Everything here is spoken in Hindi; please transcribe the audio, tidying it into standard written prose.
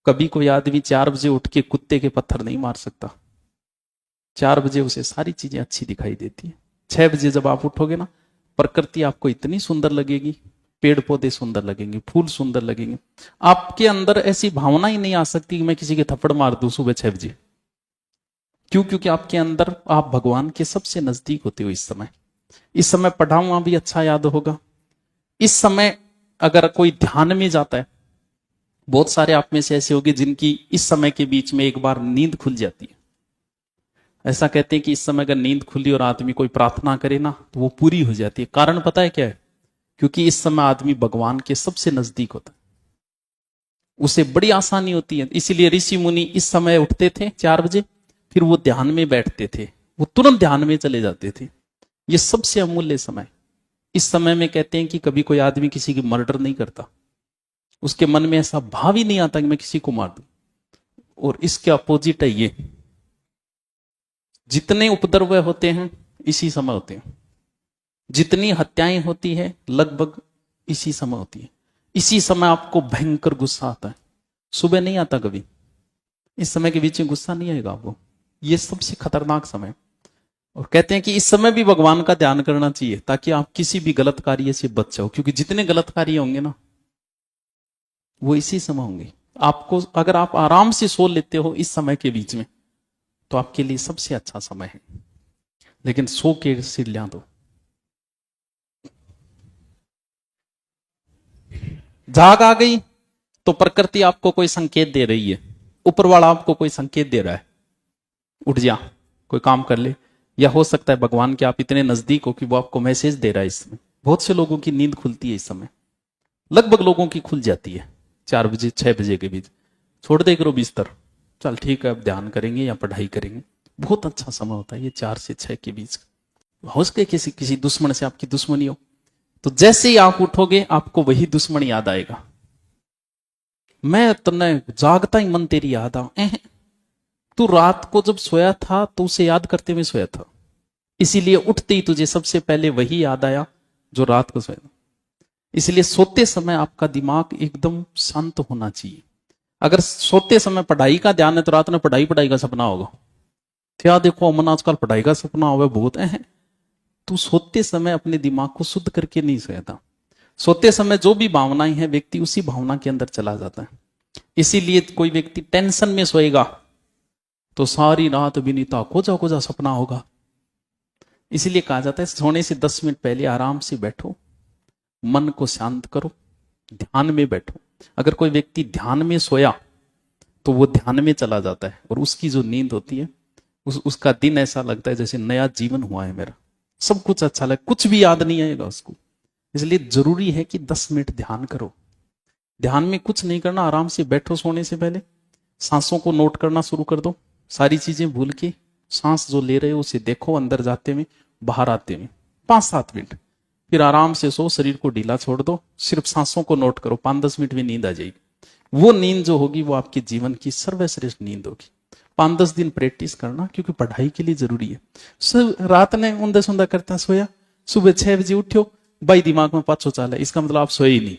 कभी कोई आदमी 4 बजे उठ के कुत्ते के पत्थर नहीं मार सकता। 4 बजे उसे सारी चीजें अच्छी दिखाई देती है। 6 बजे जब आप उठोगे ना, प्रकृति आपको इतनी सुंदर लगेगी, पेड़ पौधे सुंदर लगेंगे, फूल सुंदर लगेंगे। आपके अंदर ऐसी भावना ही नहीं आ सकती कि मैं किसी के थप्पड़ मार दूं सुबह 6 बजे। क्यों? क्योंकि आपके अंदर आप भगवान के सबसे नजदीक होते हो इस समय। इस समय पढ़ा हुआ भी अच्छा याद होगा। इस समय अगर कोई ध्यान में जाता है, बहुत सारे आप में से ऐसे होंगे जिनकी इस समय के बीच में एक बार नींद खुल जाती है। ऐसा कहते हैं कि इस समय अगर नींद खुली और आदमी कोई प्रार्थना करे ना, तो वो पूरी हो जाती है। कारण पता है क्या है? क्योंकि इस समय आदमी भगवान के सबसे नजदीक होता है, उसे बड़ी आसानी होती है। इसीलिए ऋषि मुनि इस समय उठते थे 4 बजे, फिर वो ध्यान में बैठते थे, वो तुरंत ध्यान में चले जाते थे। ये सबसे अमूल्य समय। इस समय में कहते हैं कि कभी कोई आदमी किसी की मर्डर नहीं करता, उसके मन में ऐसा भाव ही नहीं आता कि मैं किसी को मार दूं। और इसके अपोजिट है ये, जितने उपद्रव होते हैं इसी समय होते हैं, जितनी हत्याएं होती है लगभग इसी समय होती है। इसी समय आपको भयंकर गुस्सा आता है, सुबह नहीं आता कभी। इस समय के बीच में गुस्सा नहीं आएगा आपको। ये सबसे खतरनाक समय। और कहते हैं कि इस समय भी भगवान का ध्यान करना चाहिए ताकि आप किसी भी गलत कार्य से बच जाओ, क्योंकि जितने गलत कार्य होंगे ना वो इसी समय होंगे। आपको अगर आप आराम से सो लेते हो इस समय के बीच में, तो आपके लिए सबसे अच्छा समय है। लेकिन सो के सिर ल्या दो। जाग आ गई तो प्रकृति आपको कोई संकेत दे रही है, ऊपर वाला आपको कोई संकेत दे रहा है, उठ जा, कोई काम कर ले। या हो सकता है भगवान के आप इतने नजदीक हो कि वो आपको मैसेज दे रहा है। इसमें बहुत से लोगों की नींद खुलती है इस समय, लगभग लोगों की खुल जाती है 4 बजे 6 बजे के बीच। छोड़ दे करो बिस्तर, चल ठीक है अब ध्यान करेंगे या पढ़ाई करेंगे। बहुत अच्छा समय होता है ये 4 से 6 के बीच। हो सके किसी दुश्मन से आपकी दुश्मनी हो, तो जैसे ही आप उठोगे आपको वही दुश्मन याद आएगा। मैं तने जागता ही मन तेरी याद आ। तू रात को जब सोया था तो उसे याद करते हुए सोया था, इसीलिए उठते ही तुझे सबसे पहले वही याद आया जो रात को सोया था। इसलिए सोते समय आपका दिमाग एकदम शांत होना चाहिए। अगर सोते समय पढ़ाई का ध्यान है तो रात में पढ़ाई का सपना होगा। क्या देखो अमन आजकल पढ़ाई का सपना होगा बहुत है। तू सोते समय अपने दिमाग को शुद्ध करके नहीं सोया था। सोते समय जो भी भावनाएं हैं व्यक्ति उसी भावना के अंदर चला जाता है। इसीलिए कोई व्यक्ति टेंशन में सोएगा तो सारी रात विनीता कोजा कोजा सपना होगा। इसीलिए कहा जाता है सोने से 10 मिनट पहले आराम से बैठो, मन को शांत करो, ध्यान में बैठो। अगर कोई व्यक्ति ध्यान में सोया तो वो ध्यान में चला जाता है और उसकी जो नींद होती है उसका दिन ऐसा लगता है जैसे नया जीवन हुआ है मेरा। सब कुछ अच्छा लगे, कुछ भी याद नहीं आएगा उसको। इसलिए जरूरी है कि 10 मिनट ध्यान करो। ध्यान में कुछ नहीं करना, आराम से बैठो। सोने से पहले सांसों को नोट करना शुरू कर दो, सारी चीजें भूल के सांस जो ले रहे हो उसे देखो, अंदर जाते में बाहर आते में 5-7 मिनट। फिर आराम से सो, शरीर को ढीला छोड़ दो, सिर्फ सांसों को नोट करो। 5-10 मिनट में नींद आ जाएगी। वो नींद जो होगी वो आपके जीवन की सर्वश्रेष्ठ नींद होगी। 5-10 दिन प्रैक्टिस करना, क्योंकि पढ़ाई के लिए जरूरी है। रात ने ऊंधा सुंधा करता सोया, सुबह 6 बजे उठ्यो, भाई दिमाग में पाछो चाले, इसका मतलब आप सोए ही नहीं।